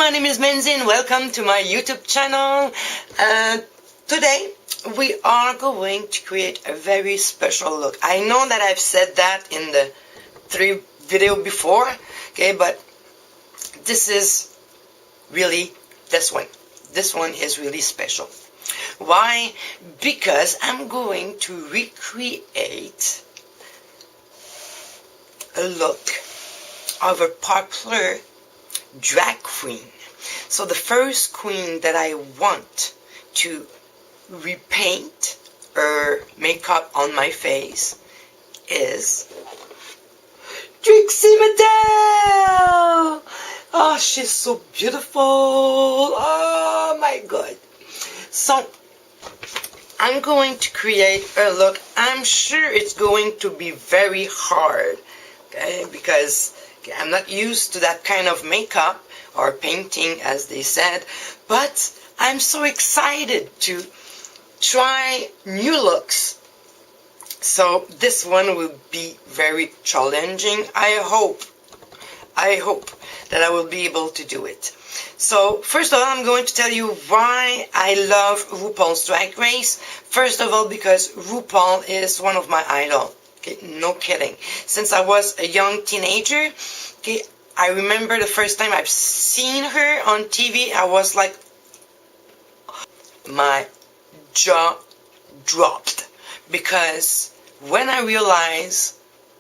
my name is Manzhee and welcome to my YouTube channel. Today we are going to create a very special look. I know that I've said that in the 3 video before, okay, but this is really this one. This one is really special. Why? Because I'm going to recreate a look of a popular drag queen. So the first queen that I want to repaint her makeup on my face is Trixie Mattel. Oh, she's so beautiful. Oh my god. So I'm going to create a look. I'm sure it's going to be very hard, okay, because I'm not used to that kind of makeup or painting, as they said, but I'm so excited to try new looks. So this one will be very challenging. I hope that I will be able to do it. So first of all, I'm going to tell you why I love RuPaul's Drag Race. First of all, because RuPaul is one of my idols. Okay, no kidding. Since I was a young teenager, okay, I remember the first time I've seen her on TV, I was like, my jaw dropped. Because when I realized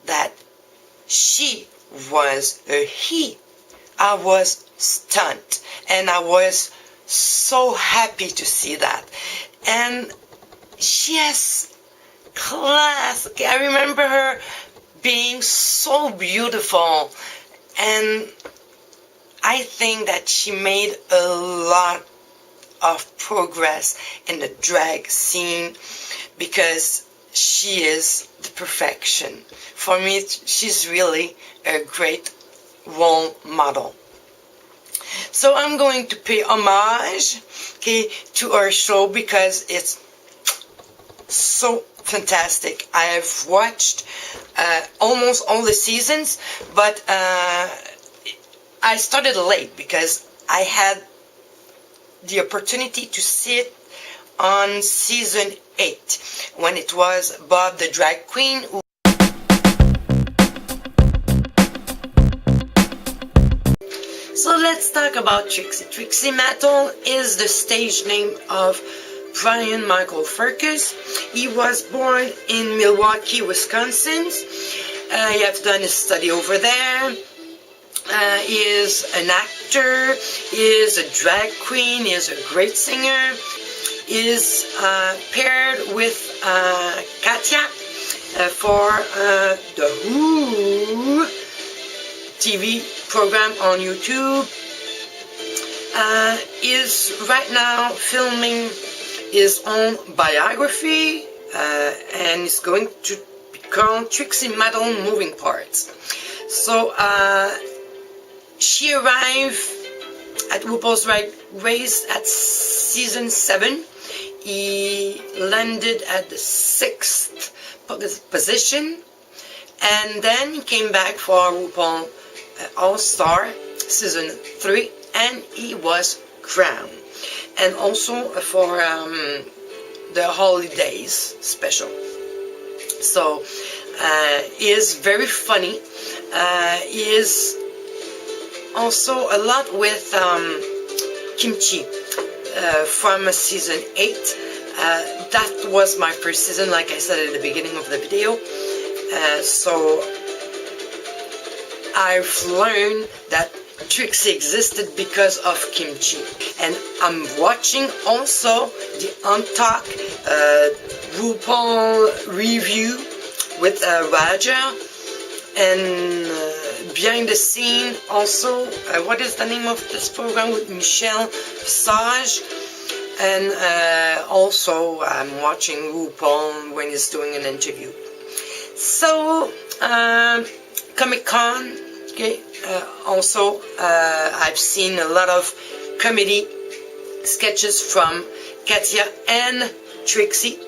that she was a he, I was stunned. And I was so happy to see that. And she has class. Okay, I remember her being so beautiful, and I think that she made a lot of progress in the drag scene because she is the perfection. For me, she's really a great role model. So I'm going to pay homage, okay, to her show because it's so fantastic. I have watched almost all the seasons, but I started late because I had the opportunity to see it on season 8 when it was Bob the Drag Queen. So let's talk about Trixie. Trixie Mattel is the stage name of Brian Michael Furcus. He was born in Milwaukee, Wisconsin. He has done his study over there. He is an actor, he is a drag queen, he is a great singer. He is paired with Katya for the Who TV program on YouTube. Is right now filming his own biography, and it's going to be called Trixie Mattel Moving Parts. So she arrived at RuPaul's Drag Race at season 7. He landed at the 6th position, and then he came back for RuPaul All-Star season 3, and he was crowned. And also for the holidays special. So he is very funny. He is also a lot with Kimchi from season 8. That was my first season, like I said at the beginning of the video. So I've learned that Trixie existed because of Kimchi, and I'm watching also the Untalk RuPaul review with Raja, and behind the scene also, what is the name of this program with Michelle Visage, and also I'm watching RuPaul when he's doing an interview. So Comic-Con, okay, also I've seen a lot of comedy sketches from Katya and Trixie,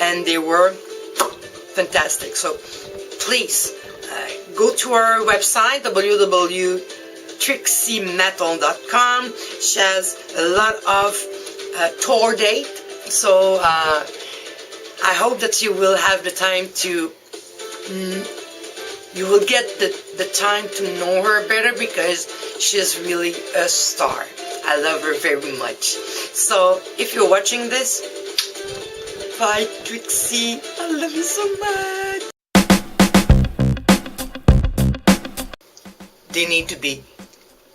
and they were fantastic. So please go to our website www TrixieMattel.com. She has a lot of tour date, so I hope that you will have the time to, you will get the time to know her better, because she's really a star. I love her very much. So if you're watching this, bye Trixie, I love you so much. They need to be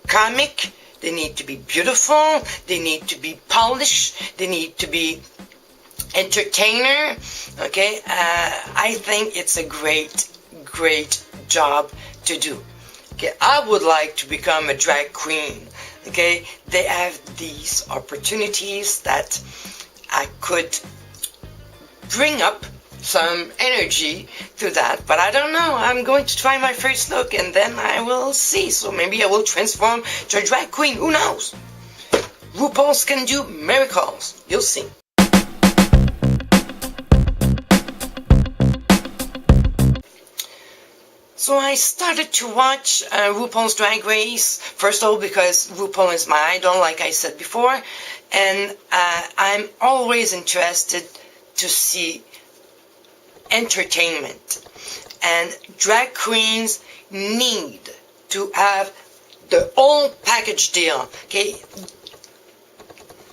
comic, they need to be beautiful, they need to be polished, they need to be entertainer. Okay, I think it's a great job to do. Okay, I would like to become a drag queen. Okay, they have these opportunities that I could bring up some energy to that, but I don't know. I'm going to try my first look and then I will see. So maybe I will transform to a drag queen. Who knows? RuPaul's can do miracles. You'll see. So I started to watch RuPaul's Drag Race, first of all because RuPaul is my idol, like I said before, and I'm always interested to see entertainment. And drag queens need to have the whole package deal, okay?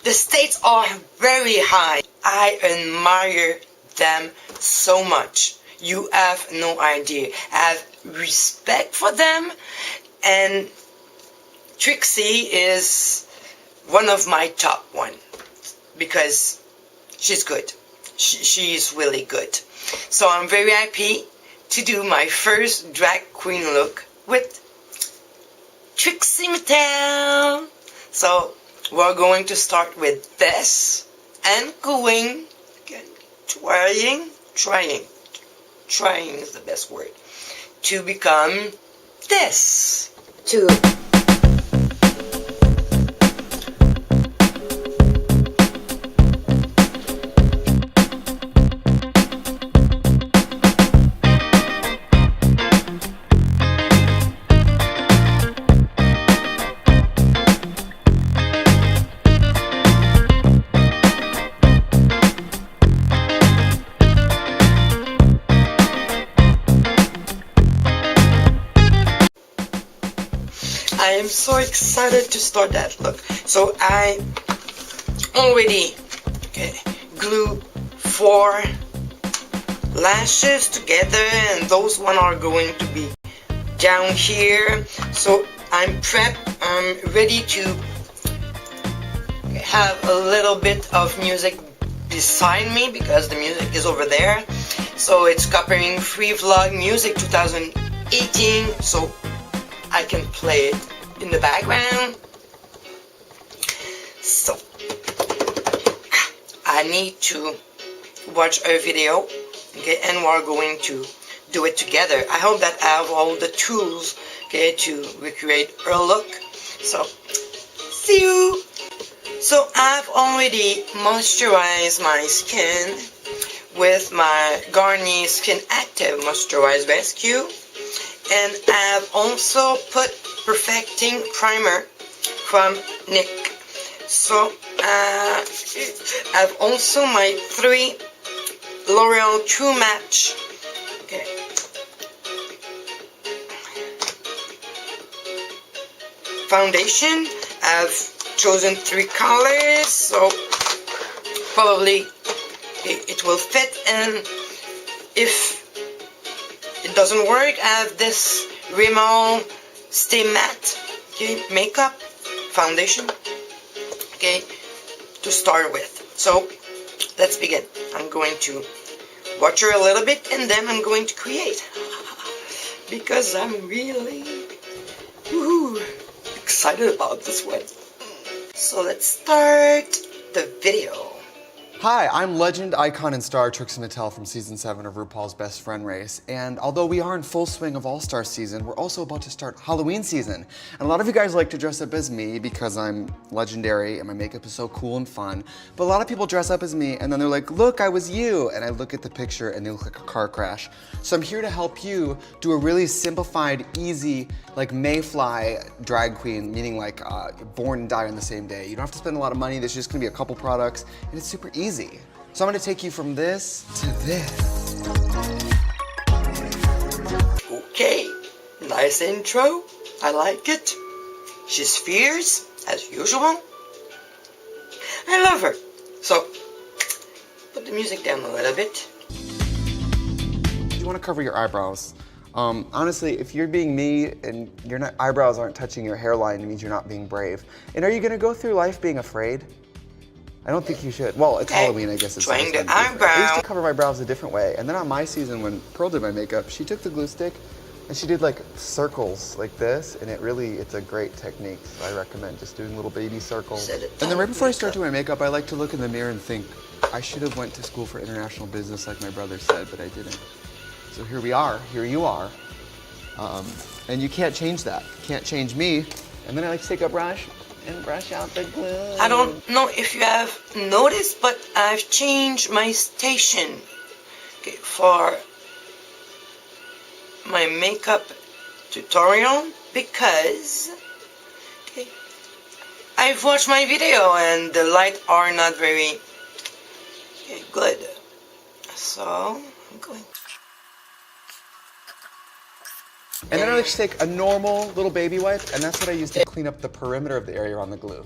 The stakes are very high. I admire them so much. You have no idea. I have respect for them, and Trixie is one of my top one because she's good. She's really good. So I'm very happy to do my first drag queen look with Trixie Mattel. So we're going to start with this and going, again, trying is the best word, to become this. I am so excited to start that look. So I already glue 4 lashes together, and those one are going to be down here. So I'm prepped. I'm ready to have a little bit of music beside me because the music is over there. So it's copying Free Vlog Music 2018. So I can play it in the background. So I need to watch a video, okay, and we're going to do it together. I hope that I have all the tools, okay, to recreate her look. So see you. So I've already moisturized my skin with my Garnier Skin Active Moisturize Rescue. And I've also put Perfecting Primer from NYX. So I've also my 3 L'Oreal True Match. Okay. Foundation. I've chosen 3 colors, so probably it will fit. And if it doesn't work, I have this RuPaul Stay Matte, okay, makeup foundation, okay, to start with. So let's begin. I'm going to watch her a little bit and then I'm going to create because I'm really excited about this one. So let's start the video. Hi, I'm legend, icon, and star Trixie Mattel from season 7 of RuPaul's Best Friend Race. And although we are in full swing of All-Star season, we're also about to start Halloween season. And a lot of you guys like to dress up as me because I'm legendary and my makeup is so cool and fun. But a lot of people dress up as me and then they're like, look, I was you. And I look at the picture and they look like a car crash. So I'm here to help you do a really simplified, easy, like Mayfly drag queen, meaning like born and die on the same day. You don't have to spend a lot of money. There's just gonna be a couple products and it's super easy. So I'm gonna take you from this to this. Okay, nice intro. I like it. She's fierce, as usual. I love her. So, put the music down a little bit. You wanna cover your eyebrows. Honestly, if you're being me and your eyebrows aren't touching your hairline, it means you're not being brave. And are you gonna go through life being afraid? I don't think you should. Well, it's Halloween, I guess. It's trying to eyebrow. I used to cover my brows a different way. And then on my season, when Pearl did my makeup, she took the glue stick and she did like circles like this. And it's a great technique. So I recommend just doing little baby circles. And then right before I start doing my makeup, I like to look in the mirror and think, I should have went to school for international business like my brother said, but I didn't. So here we are, here you are. And you can't change that. Can't change me. And then I like to take a brush and brush out the glue. I don't know if you have noticed, but I've changed my station for my makeup tutorial because I've watched my video and the lights are not very good. So I'm going. And then I like to take a normal little baby wipe, and that's what I use to clean up the perimeter of the area on the glue.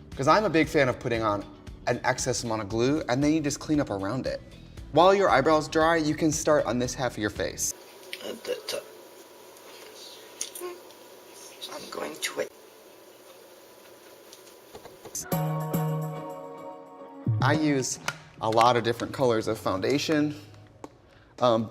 Because I'm a big fan of putting on an excess amount of glue, and then you just clean up around it. While your eyebrows dry, you can start on this half of your face. At the top. So I'm going to it. I use a lot of different colors of foundation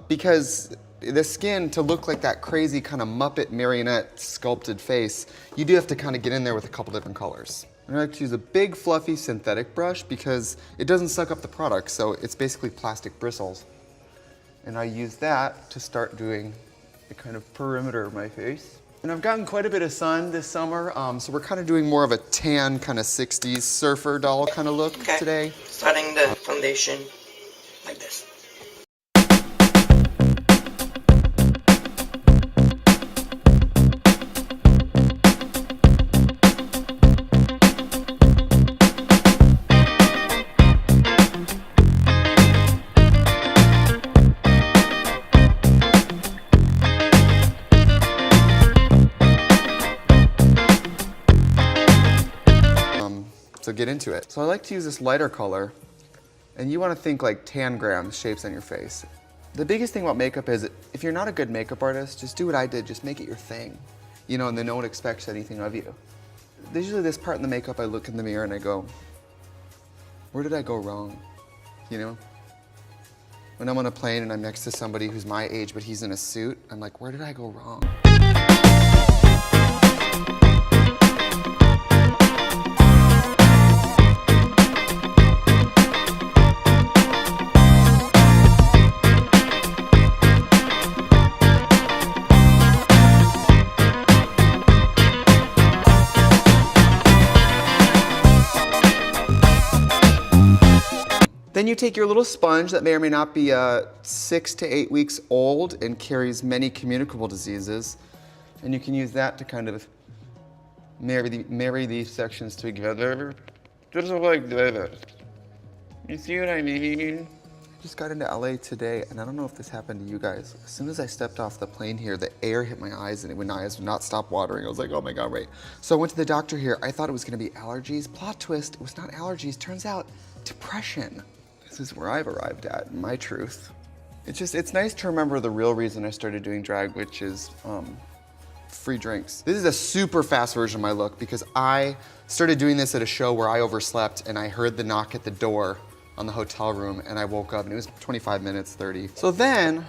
because the skin, to look like that crazy kind of Muppet marionette sculpted face, you do have to kind of get in there with a couple different colors. And I like to use a big fluffy synthetic brush because it doesn't suck up the product, so it's basically plastic bristles. And I use that to start doing the kind of perimeter of my face. And I've gotten quite a bit of sun this summer, so we're kind of doing more of a tan kind of 60s surfer doll kind of look today. Starting the foundation like this. So get into it. So I like to use this lighter color, and you want to think like tangram shapes on your face. The biggest thing about makeup is if you're not a good makeup artist, just do what I did, just make it your thing. You know, and then no one expects anything of you. There's usually this part in the makeup I look in the mirror and I go, where did I go wrong? You know? When I'm on a plane and I'm next to somebody who's my age but he's in a suit, I'm like, where did I go wrong? Then you take your little sponge that may or may not be 6 to 8 weeks old and carries many communicable diseases, and you can use that to kind of marry these sections together, just like this. You see what I mean? I just got into LA today, and I don't know if this happened to you guys. As soon as I stepped off the plane here, the air hit my eyes, and my eyes would not stop watering. I was like, oh my God, wait. So I went to the doctor here. I thought it was gonna be allergies. Plot twist, it was not allergies. Turns out, depression. This is where I've arrived at, my truth. It's nice to remember the real reason I started doing drag, which is free drinks. This is a super fast version of my look because I started doing this at a show where I overslept and I heard the knock at the door on the hotel room and I woke up and it was 25 minutes, 30. So then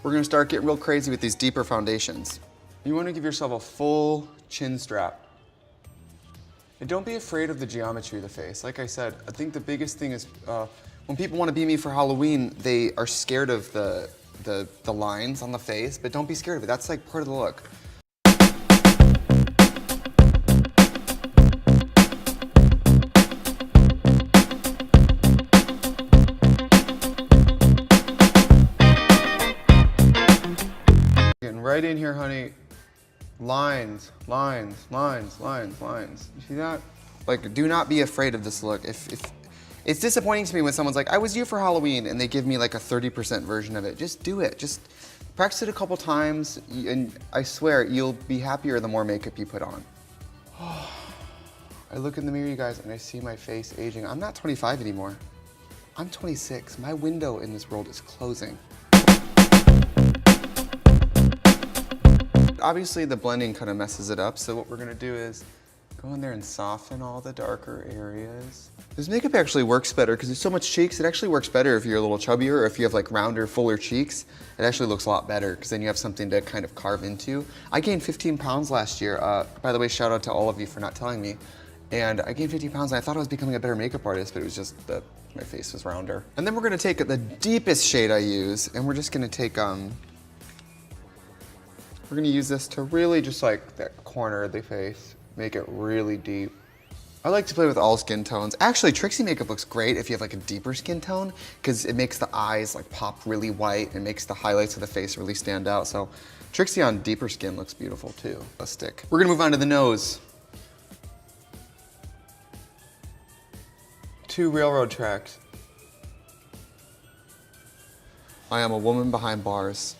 we're gonna start getting real crazy with these deeper foundations. You wanna give yourself a full chin strap. And don't be afraid of the geometry of the face. Like I said, I think the biggest thing is when people want to be me for Halloween, they are scared of the lines on the face, but don't be scared of it. That's like part of the look. Getting right in here, honey. Lines, lines, lines, lines, lines. You see that? Like, do not be afraid of this look. If it's disappointing to me when someone's like, I was you for Halloween, and they give me like a 30% version of it. Just do it. Just practice it a couple times, and I swear, you'll be happier the more makeup you put on. I look in the mirror, you guys, and I see my face aging. I'm not 25 anymore. I'm 26. My window in this world is closing. Obviously the blending kind of messes it up, so what we're gonna do is go in there and soften all the darker areas. This makeup actually works better because there's so much cheeks. It actually works better if you're a little chubbier or if you have like rounder, fuller cheeks. It actually looks a lot better because then you have something to kind of carve into. I gained 15 pounds last year. By the way, shout out to all of you for not telling me. And I gained 15 pounds and I thought I was becoming a better makeup artist, but it was just that my face was rounder. And then we're gonna take the deepest shade I use and we're just gonna take, we're gonna use this to really just like that corner of the face, make it really deep. I like to play with all skin tones. Actually, Trixie makeup looks great if you have like a deeper skin tone because it makes the eyes like pop really white and makes the highlights of the face really stand out. So Trixie on deeper skin looks beautiful too. Let's stick. We're gonna move on to the nose. 2 railroad tracks. I am a woman behind bars.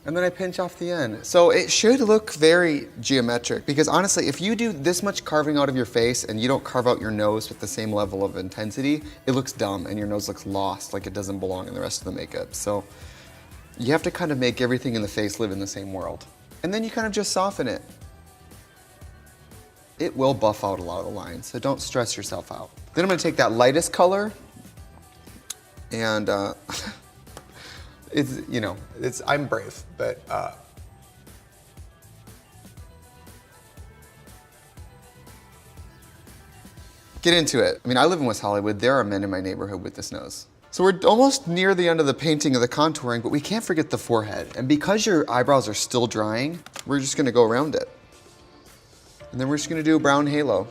And then I pinch off the end. So it should look very geometric because honestly, if you do this much carving out of your face and you don't carve out your nose with the same level of intensity, it looks dumb and your nose looks lost, like it doesn't belong in the rest of the makeup. So you have to kind of make everything in the face live in the same world. And then you kind of just soften it. It will buff out a lot of the lines, so don't stress yourself out. Then I'm gonna take that lightest color and it's, you know, I'm brave, but get into it. I mean, I live in West Hollywood. There are men in my neighborhood with this nose. So we're almost near the end of the painting of the contouring, but we can't forget the forehead. And because your eyebrows are still drying, we're just gonna go around it. And then we're just gonna do a brown halo.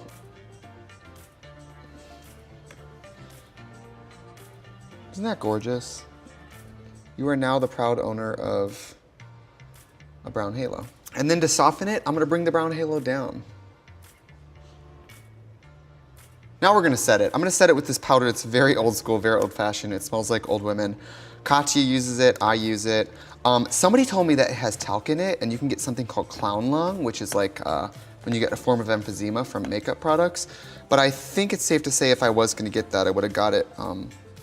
Isn't that gorgeous? You are now the proud owner of a brown halo. And then to soften it, I'm gonna bring the brown halo down. Now we're gonna set it. I'm gonna set it with this powder. It's very old school, very old fashioned. It smells like old women. Katya uses it, I use it. Somebody told me that it has talc in it and you can get something called clown lung, which is like when you get a form of emphysema from makeup products. But I think it's safe to say if I was gonna get that, I would have got it a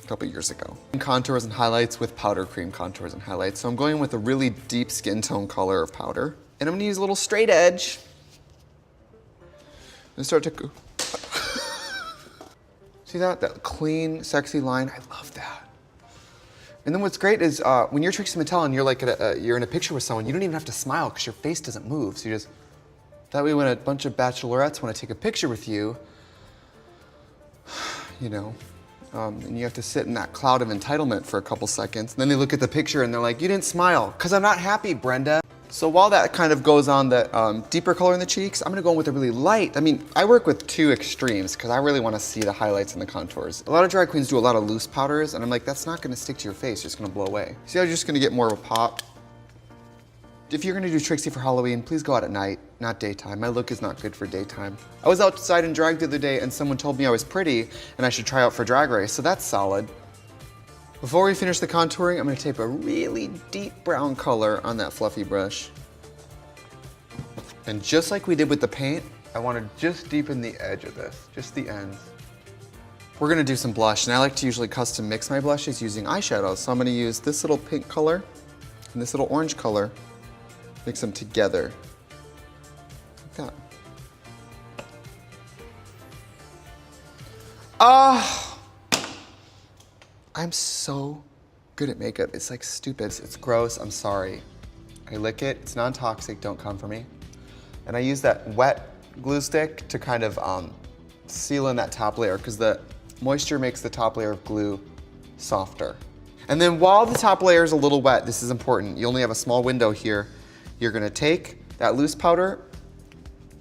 couple years ago. Contours and highlights with powder cream contours and highlights. So I'm going with a really deep skin tone color of powder. And I'm gonna use a little straight edge. And start to go. See that? That clean, sexy line. I love that. And then what's great is when you're Trixie Mattel and you're like you're in a picture with someone, you don't even have to smile because your face doesn't move. So you just, that way when a bunch of bachelorettes want to take a picture with you, you know, and you have to sit in that cloud of entitlement for a couple seconds. And then they look at the picture and they're like, you didn't smile. Because I'm not happy, Brenda. So while that kind of goes on the deeper color in the cheeks, I'm gonna go in with a really light. I mean, I work with 2 extremes because I really want to see the highlights and the contours. A lot of drag queens do a lot of loose powders and I'm like, that's not gonna stick to your face, it's just gonna blow away. See how you're just gonna get more of a pop? If you're gonna do Trixie for Halloween, please go out at night, not daytime. My look is not good for daytime. I was outside in drag the other day and someone told me I was pretty and I should try out for Drag Race, so that's solid. Before we finish the contouring, I'm gonna take a really deep brown color on that fluffy brush. And just like we did with the paint, I wanna just deepen the edge of this, just the ends. We're gonna do some blush, and I like to usually custom mix my blushes using eyeshadows. So I'm gonna use this little pink color and this little orange color. Mix them together, like that. I'm so good at makeup. It's like stupid, it's gross, I'm sorry. I lick it, it's non-toxic, don't come for me. And I use that wet glue stick to kind of seal in that top layer because the moisture makes the top layer of glue softer. And then while the top layer is a little wet, this is important, you only have a small window here, you're gonna take that loose powder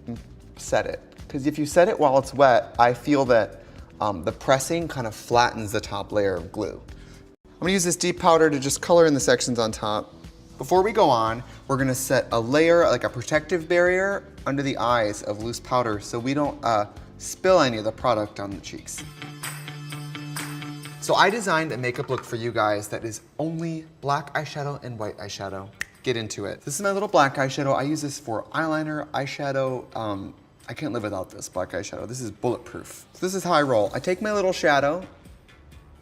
and set it. Because if you set it while it's wet, I feel that the pressing kind of flattens the top layer of glue. I'm gonna use this deep powder to just color in the sections on top. Before we go on, we're gonna set a layer, like a protective barrier under the eyes of loose powder so we don't spill any of the product on the cheeks. So I designed a makeup look for you guys that is only black eyeshadow and white eyeshadow. Get into it. This is my little black eyeshadow. I use this for eyeliner, eyeshadow. I can't live without this black eyeshadow. This is bulletproof. So this is how I roll. I take my little shadow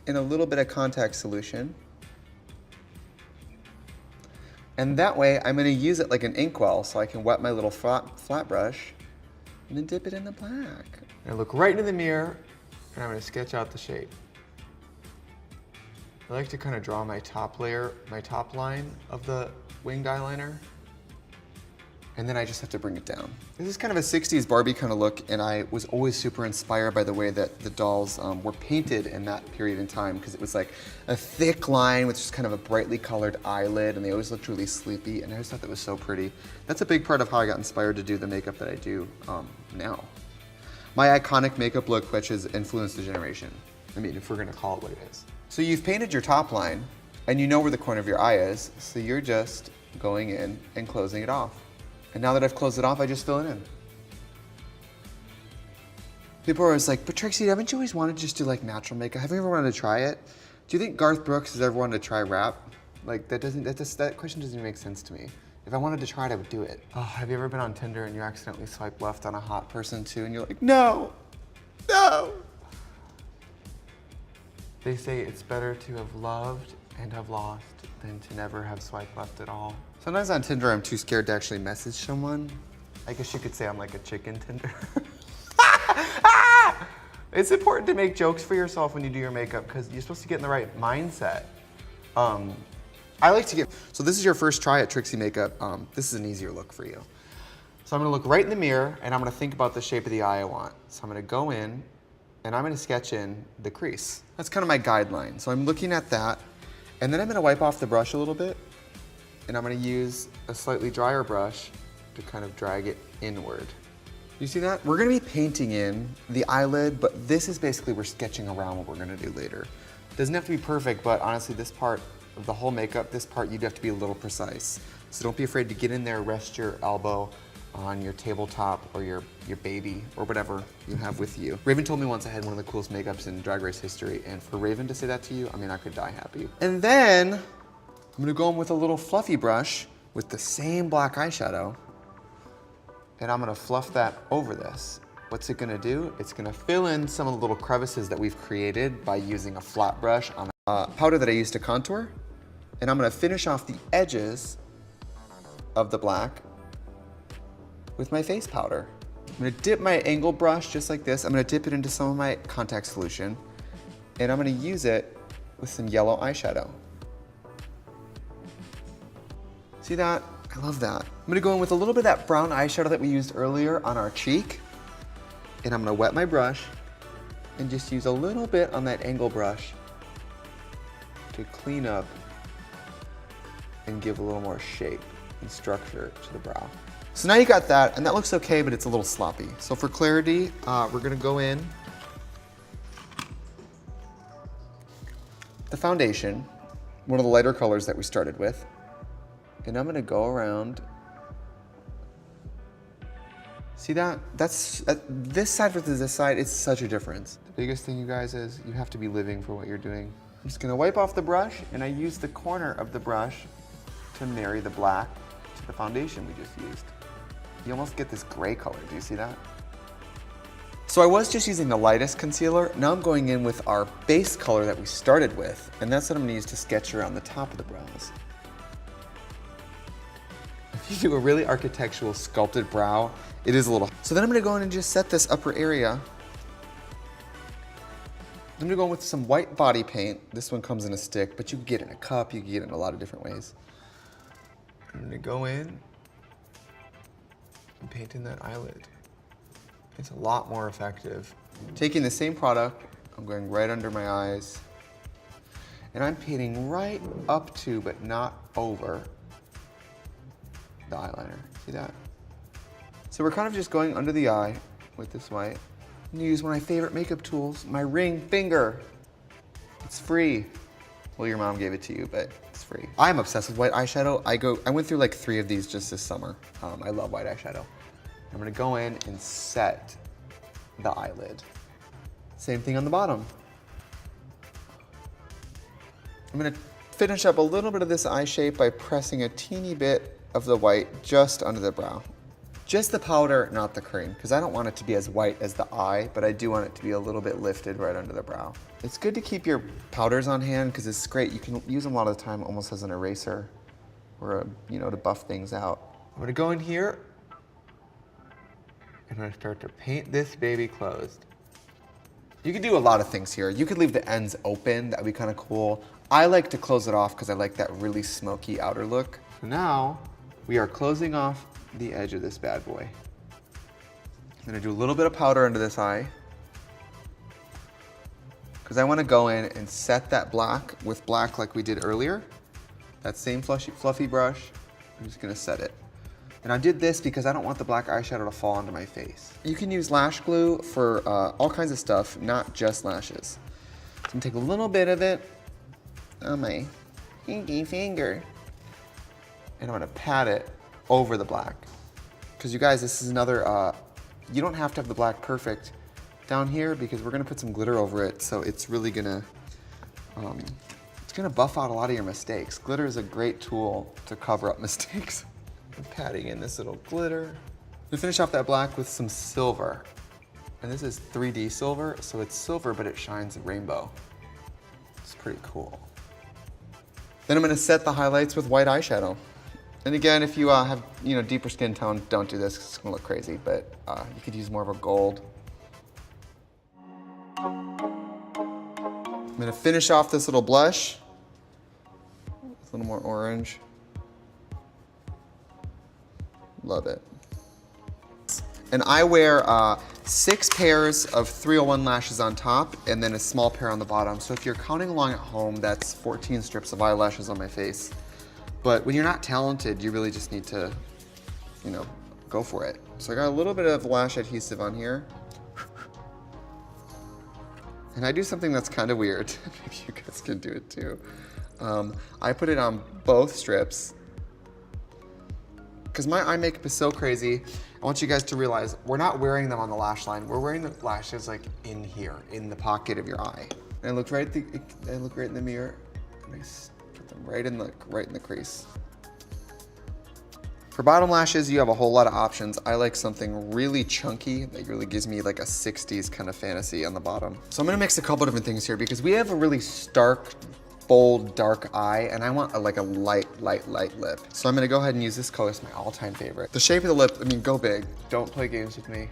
in a little bit of contact solution. And that way, I'm gonna use it like an inkwell so I can wet my little flat brush and then dip it in the black. I look right into the mirror and I'm gonna sketch out the shape. I like to kind of draw my top layer, my top line of the winged eyeliner. And then I just have to bring it down. This is kind of a 60s Barbie kind of look, and I was always super inspired by the way that the dolls were painted in that period in time, because it was like a thick line with just kind of a brightly colored eyelid, and they always looked really sleepy, and I just thought that was so pretty. That's a big part of how I got inspired to do the makeup that I do now. My iconic makeup look, which has influenced the generation. I mean, if we're gonna call it what it is. So you've painted your top line, and you know where the corner of your eye is, so you're just going in and closing it off. And now that I've closed it off, I just fill it in. People are always like, but Trixie, haven't you always wanted to just do like natural makeup? Have you ever wanted to try it? Do you think Garth Brooks has ever wanted to try rap? Like that question doesn't even make sense to me. If I wanted to try it, I would do it. Oh, have you ever been on Tinder and you accidentally swipe left on a hot person too, and you're like, no, no. They say it's better to have loved and have lost than to never have swiped left at all. Sometimes on Tinder, I'm too scared to actually message someone. I guess you could say I'm like a chicken Tinder. It's important to make jokes for yourself when you do your makeup because you're supposed to get in the right mindset. I like to get, so this is your first try at Trixie makeup. This is an easier look for you. So I'm gonna look right in the mirror and I'm gonna think about the shape of the eye I want. So I'm gonna go in and I'm gonna sketch in the crease. That's kind of my guideline. So I'm looking at that and then I'm gonna wipe off the brush a little bit and I'm gonna use a slightly drier brush to kind of drag it inward. You see that? We're gonna be painting in the eyelid, but this is basically we're sketching around what we're gonna do later. It doesn't have to be perfect, but honestly, this part of the whole makeup, this part, you'd have to be a little precise. So don't be afraid to get in there, rest your elbow on your tabletop or your baby or whatever you have with you. Raven told me once I had one of the coolest makeups in Drag Race history, and for Raven to say that to you, I mean, I could die happy. And then, I'm gonna go in with a little fluffy brush with the same black eyeshadow, and I'm gonna fluff that over this. What's it gonna do? It's gonna fill in some of the little crevices that we've created by using a flat brush on a powder that I used to contour, and I'm gonna finish off the edges of the black with my face powder. I'm gonna dip my angle brush just like this. I'm gonna dip it into some of my contact solution, and I'm gonna use it with some yellow eyeshadow. See that? I love that. I'm gonna go in with a little bit of that brown eyeshadow that we used earlier on our cheek, and I'm gonna wet my brush and just use a little bit on that angle brush to clean up and give a little more shape and structure to the brow. So now you got that, and that looks okay, but it's a little sloppy. So for clarity, we're gonna go in the foundation, one of the lighter colors that we started with, and I'm gonna go around. See that? That's this side versus this side, it's such a difference. The biggest thing, you guys, is you have to be living for what you're doing. I'm just gonna wipe off the brush, and I use the corner of the brush to marry the black to the foundation we just used. You almost get this gray color, do you see that? So I was just using the lightest concealer. Now I'm going in with our base color that we started with, and that's what I'm gonna use to sketch around the top of the brows. If you do a really architectural sculpted brow, it is a little. So then I'm gonna go in and just set this upper area. I'm gonna go in with some white body paint. This one comes in a stick, but you can get it in a cup, you can get it in a lot of different ways. I'm gonna go in and paint in that eyelid. It's a lot more effective. Taking the same product, I'm going right under my eyes. And I'm painting right up to, but not over, the eyeliner. See that? So we're kind of just going under the eye with this white. I'm gonna use one of my favorite makeup tools, my ring finger. It's free. Well, your mom gave it to you, but it's free. I'm obsessed with white eyeshadow. I went through like 3 of these just this summer. I love white eyeshadow. I'm gonna go in and set the eyelid. Same thing on the bottom. I'm gonna finish up a little bit of this eye shape by pressing a teeny bit of the white just under the brow. Just the powder, not the cream, because I don't want it to be as white as the eye, but I do want it to be a little bit lifted right under the brow. It's good to keep your powders on hand because it's great. You can use them a lot of the time almost as an eraser or, to buff things out. I'm gonna go in here and I'm gonna start to paint this baby closed. You could do a lot of things here. You could leave the ends open, that'd be kind of cool. I like to close it off because I like that really smoky outer look. So now we are closing off the edge of this bad boy. I'm gonna do a little bit of powder under this eye because I want to go in and set that black with black like we did earlier. That same fluffy brush, I'm just gonna set it. And I did this because I don't want the black eyeshadow to fall onto my face. You can use lash glue for all kinds of stuff, not just lashes. So I'm gonna take a little bit of it on my pinky finger and I'm gonna pat it over the black. Because you guys, this is another, you don't have to have the black perfect down here because we're gonna put some glitter over it, so it's really gonna, it's gonna buff out a lot of your mistakes. Glitter is a great tool to cover up mistakes. I'm patting in this little glitter. To finish off that black with some silver. And this is 3D silver, so it's silver, but it shines rainbow. It's pretty cool. Then I'm gonna set the highlights with white eyeshadow. And again, if you have deeper skin tone, don't do this 'cause it's gonna look crazy, but you could use more of a gold. I'm gonna finish off this little blush. A little more orange. Love it. And I wear 6 pairs of 301 lashes on top and then a small pair on the bottom. So if you're counting along at home, that's 14 strips of eyelashes on my face. But when you're not talented, you really just need to, go for it. So I got a little bit of lash adhesive on here. And I do something that's kind of weird. Maybe you guys can do it too. I put it on both strips. Because my eye makeup is so crazy, I want you guys to realize we're not wearing them on the lash line. We're wearing the lashes like in here, in the pocket of your eye. And I look right in the mirror, and I put them right in the crease. For bottom lashes, you have a whole lot of options. I like something really chunky that really gives me like a 60s kind of fantasy on the bottom. So I'm gonna mix a couple different things here because we have a really stark, bold, dark eye, and I want a light lip. So I'm gonna go ahead and use this color. It's my all-time favorite. The shape of the lip, go big. Don't play games with me.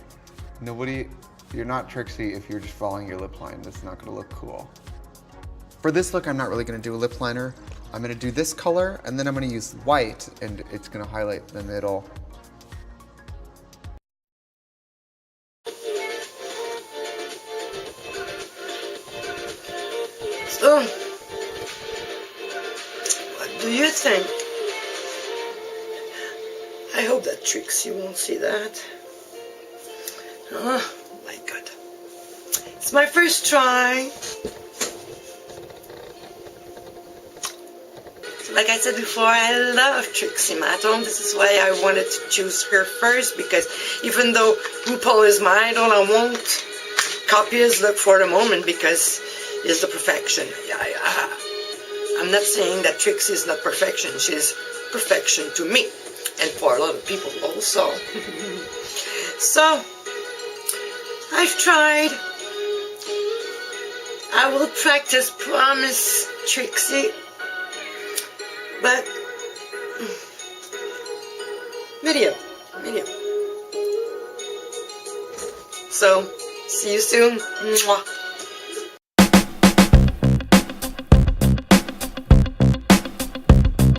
You're not Trixie if you're just following your lip line. That's not gonna look cool. For this look, I'm not really gonna do a lip liner. I'm gonna do this color, and then I'm gonna use white, and it's gonna highlight the middle. So, what do you think? I hope that Trixie won't see that. Oh my God. It's my first try. Like I said before, I love Trixie Mattel. This is why I wanted to choose her first, because even though RuPaul is my idol, I won't copy his look for the moment because it's the perfection. I'm not saying that Trixie is not perfection. She's perfection to me and for a lot of people also. So, I've tried. I will practice, promise, Trixie. But, medium. So, see you soon. Mwah.